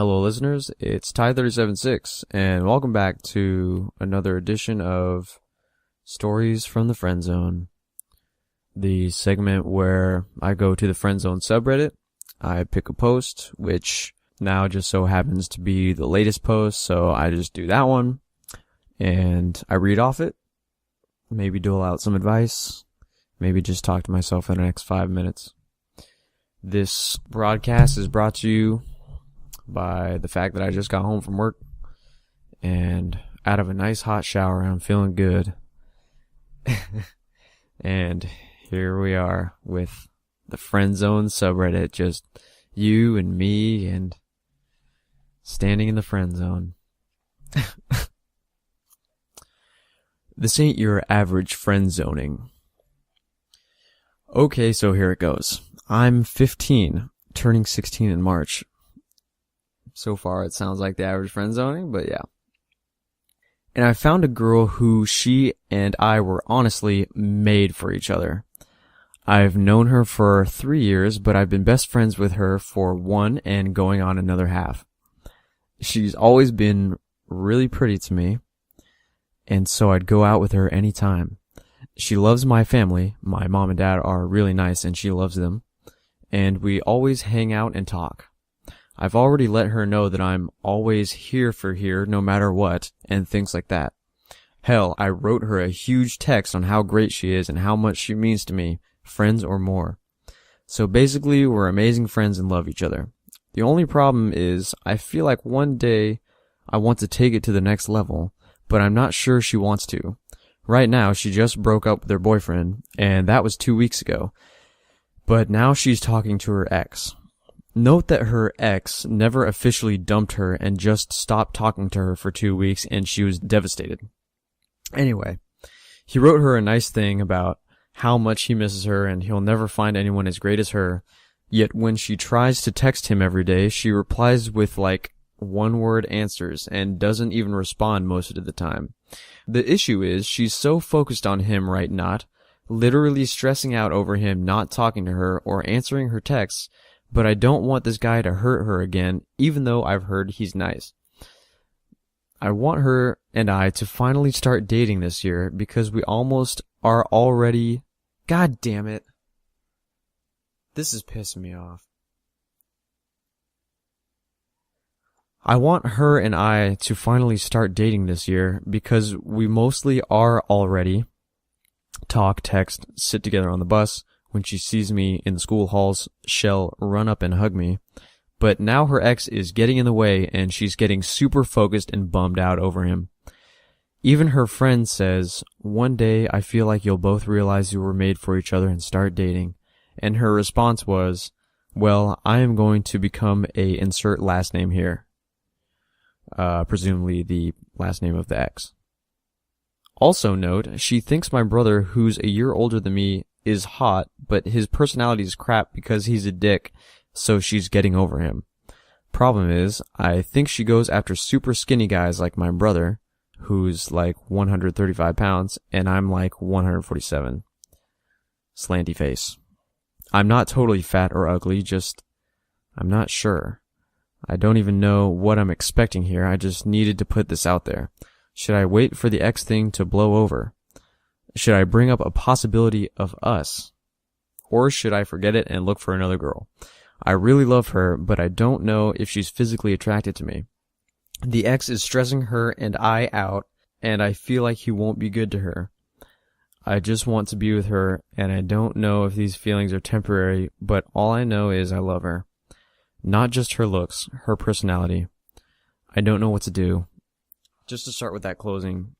Hello listeners, it's Ty376 and welcome back to another edition of Stories from the Friendzone, the segment where I go to the Friendzone subreddit, I pick a post, which now just so happens to be the latest post, so I just do that one, and I read off it, maybe dole out some advice, maybe just talk to myself for the next 5 minutes. This broadcast is brought to you by the fact that I just got home from work and out of a nice hot shower. I'm feeling good. And here we are with the Friendzone subreddit, just you and me and standing in the friend zone. This ain't your average friend zoning. Okay, so here it goes. I'm 15, turning 16 in March. So far, it sounds like the average friend zoning, but yeah. And I found a girl who she and I were honestly made for each other. I've known her for 3 years, but I've been best friends with her for 1 and going on another half. She's always been really pretty to me, and so I'd go out with her anytime. She loves my family. My mom and dad are really nice, and she loves them. And we always hang out and talk. I've already let her know that I'm always here for her no matter what, and things like that. Hell, I wrote her a huge text on how great she is and how much she means to me, friends or more. So basically, we're amazing friends and love each other. The only problem is, I feel like one day I want to take it to the next level, but I'm not sure she wants to. Right now, she just broke up with her boyfriend, and that was 2 weeks ago. But now she's talking to her ex. Note that her ex never officially dumped her and just stopped talking to her for 2 weeks, and she was devastated. Anyway, he wrote her a nice thing about how much he misses her and he'll never find anyone as great as her, yet when she tries to text him every day, she replies with like one-word answers and doesn't even respond most of the time. The issue is she's so focused on him right not, literally stressing out over him not talking to her or answering her texts, but I don't want this guy to hurt her again, even though I've heard he's nice. I want her and I to finally start dating this year because we almost are already... God damn it. This is pissing me off. I want her and I to finally start dating this year because we mostly are already. Talk, text, sit together on the bus. When she sees me in the school halls, she'll run up and hug me. But now her ex is getting in the way and she's getting super focused and bummed out over him. Even her friend says, "One day I feel like you'll both realize you were made for each other and start dating." And her response was, "Well, I am going to become a insert last name here." Presumably the last name of the ex. Also note, she thinks my brother, who's a year older than me, is hot, but his personality is crap because he's a dick, so she's getting over him. Problem is, I think she goes after super skinny guys like my brother, who's like 135 pounds, and I'm like 147. Slanty face. I'm not totally fat or ugly, just, I'm not sure. I don't even know what I'm expecting here, I just needed to put this out there. Should I wait for the X thing to blow over? Should I bring up a possibility of us? Or should I forget it and look for another girl? I really love her, but I don't know if she's physically attracted to me. The ex is stressing her and I out, and I feel like he won't be good to her. I just want to be with her, and I don't know if these feelings are temporary, but all I know is I love her. Not just her looks, her personality. I don't know what to do. Just to start with that closing,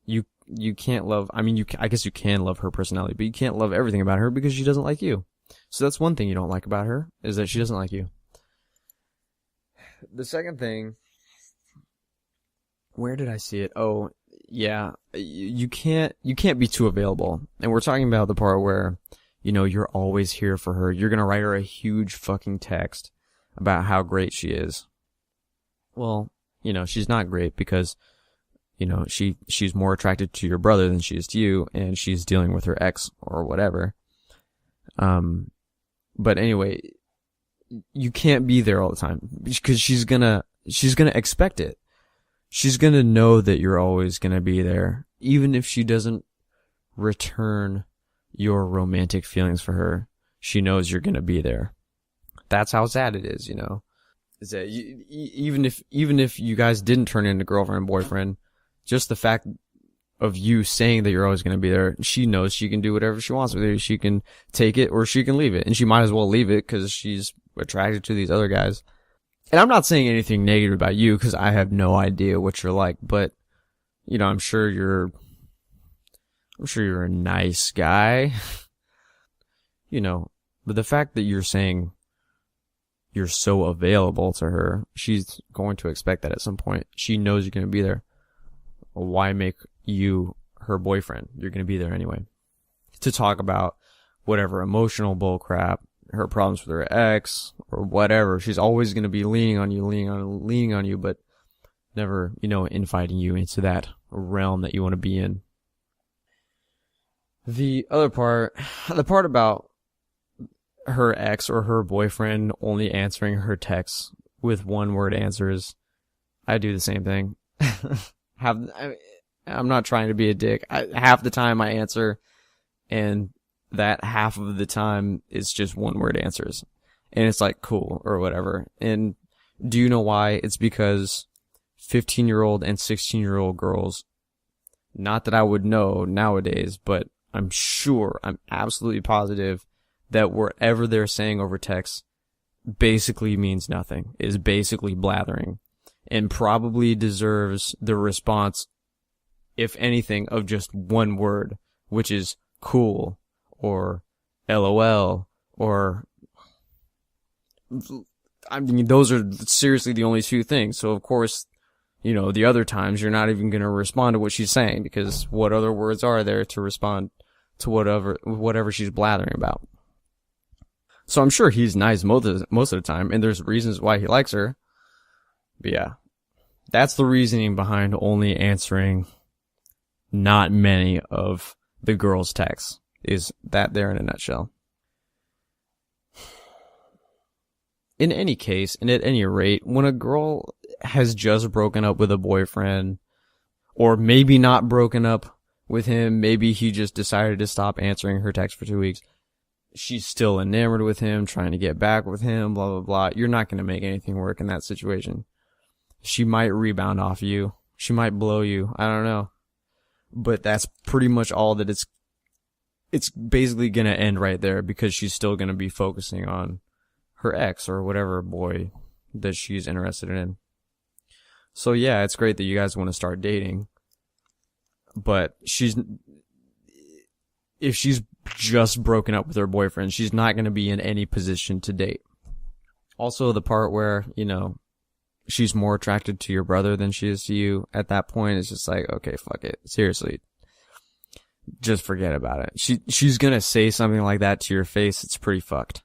you can't love, I guess you can love her personality, but you can't love everything about her because she doesn't like you. So that's one thing you don't like about her, is that she doesn't like you. The second thing, where did I see it? Oh, yeah, you can't be too available. And we're talking about the part where, you know, you're always here for her. You're gonna write her a huge fucking text about how great she is. Well, you know, she's not great because, you know, she's more attracted to your brother than she is to you, and she's dealing with her ex or whatever. But anyway, you can't be there all the time because she's gonna expect it. She's gonna know that you're always gonna be there, even if she doesn't return your romantic feelings for her. She knows you're gonna be there. That's how sad it is, you know. Is that even if you guys didn't turn into girlfriend and boyfriend, just the fact of you saying that you're always going to be there, she knows she can do whatever she wants with you. She can take it or she can leave it, and she might as well leave it because she's attracted to these other guys. And I'm not saying anything negative about you because I have no idea what you're like, but you know, I'm sure you're a nice guy, you know. But the fact that you're saying you're so available to her, she's going to expect that at some point. She knows you're going to be there. Why make you her boyfriend? You're going to be there anyway. To talk about whatever emotional bullcrap, her problems with her ex, or whatever. She's always going to be leaning on you, but never, you know, inviting you into that realm that you want to be in. The part about her ex or her boyfriend only answering her texts with one-word answers, I do the same thing. I'm not trying to be a dick. Half the time I answer, and that half of the time it's just one-word answers. And it's like, cool, or whatever. And do you know why? It's because 15-year-old and 16-year-old girls, not that I would know nowadays, but I'm absolutely positive that whatever they're saying over text basically means nothing, is basically blathering, and probably deserves the response, if anything, of just one word, which is cool, or LOL, or, I mean, those are seriously the only two things. So of course, you know, the other times you're not even going to respond to what she's saying, because what other words are there to respond to whatever she's blathering about? So I'm sure he's nice most of the time, and there's reasons why he likes her. But yeah, that's the reasoning behind only answering not many of the girl's texts, is that there in a nutshell. In any case, and at any rate, when a girl has just broken up with a boyfriend, or maybe not broken up with him, maybe he just decided to stop answering her text for 2 weeks, she's still enamored with him, trying to get back with him, blah, blah, blah. You're not going to make anything work in that situation. She might rebound off you. She might blow you. I don't know. But that's pretty much all that it's basically going to end right there, because she's still going to be focusing on her ex or whatever boy that she's interested in. So yeah, it's great that you guys want to start dating. But if she's just broken up with her boyfriend, she's not going to be in any position to date. Also, the part where, you know, she's more attracted to your brother than she is to you, at that point, it's just like, okay, fuck it. Seriously. Just forget about it. She's going to say something like that to your face. It's pretty fucked.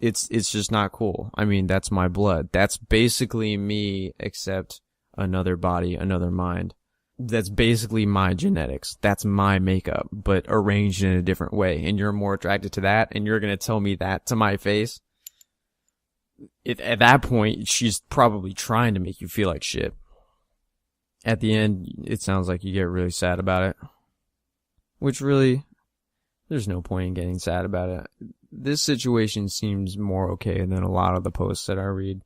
It's just not cool. I mean, that's my blood. That's basically me, except another body, another mind. That's basically my genetics. That's my makeup, but arranged in a different way. And you're more attracted to that, and you're going to tell me that to my face? At that point, she's probably trying to make you feel like shit. At the end, it sounds like you get really sad about it. Which really, there's no point in getting sad about it. This situation seems more okay than a lot of the posts that I read.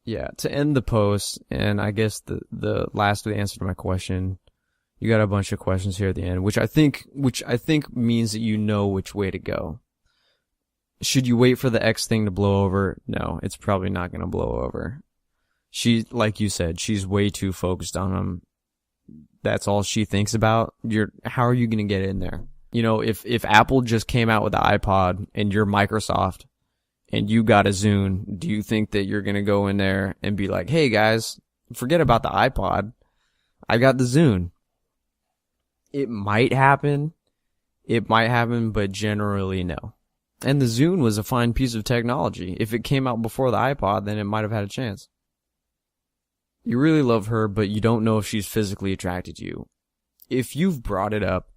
Yeah, to end the post, and I guess the last of the answer to my question, you got a bunch of questions here at the end, which I think means that you know which way to go. Should you wait for the X thing to blow over? No, it's probably not going to blow over. She, like you said, she's way too focused on him. That's all she thinks about. How are you going to get in there? You know, if Apple just came out with the iPod and you're Microsoft and you got a Zune, do you think that you're going to go in there and be like, hey guys, forget about the iPod. I got the Zune. It might happen. But generally no. And the Zune was a fine piece of technology. If it came out before the iPod, then it might have had a chance. You really love her, but you don't know if she's physically attracted to you. If you've brought it up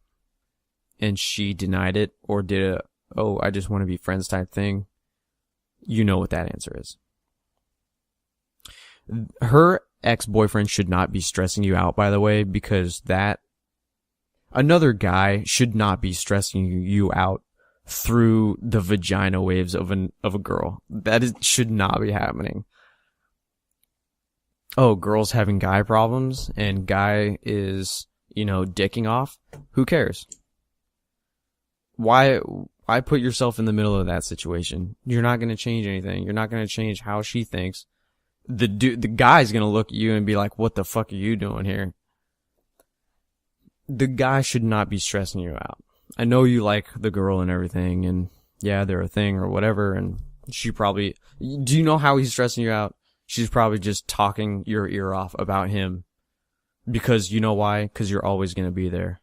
and she denied it or did I just want to be friends type thing, You know what that answer is. Her ex-boyfriend should not be stressing you out, by the way, because another guy should not be stressing you out through the vagina waves of a girl. Should not be happening. Oh, girl's having guy problems and guy is, dicking off. Who cares? Why put yourself in the middle of that situation? You're not going to change anything. You're not going to change how she thinks. The guy's going to look at you and be like, what the fuck are you doing here? The guy should not be stressing you out. I know you like the girl and everything, and yeah, they're a thing or whatever, and do you know how he's stressing you out? She's probably just talking your ear off about him. Because you know why? Because you're always going to be there.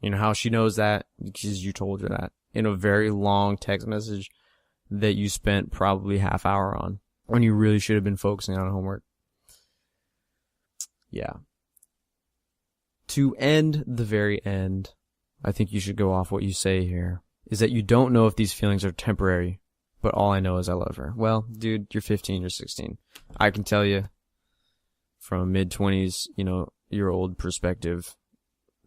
You know how she knows that? Because you told her that in a very long text message that you spent probably half hour on when you really should have been focusing on homework. Yeah. To end the very end, I think you should go off what you say here, is that you don't know if these feelings are temporary, but all I know is I love her. Well, dude, you're 15, you're 16. I can tell you from a mid-20s, year old perspective,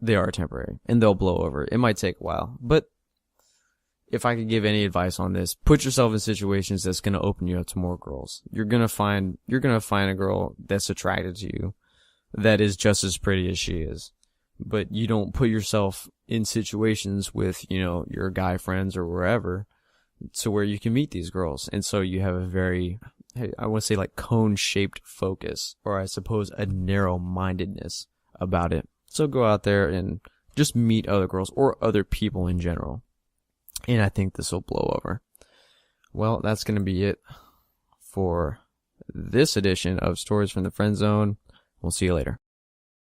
they are temporary and they'll blow over. It might take a while, but if I could give any advice on this, put yourself in situations that's going to open you up to more girls. You're going to find a girl that's attracted to you that is just as pretty as she is. But you don't put yourself in situations with, your guy friends or wherever to where you can meet these girls. And so you have a very, I want to say like cone-shaped focus, or I suppose a narrow-mindedness about it. So go out there and just meet other girls or other people in general. And I think this will blow over. Well, that's going to be it for this edition of Stories from the Friend Zone. We'll see you later.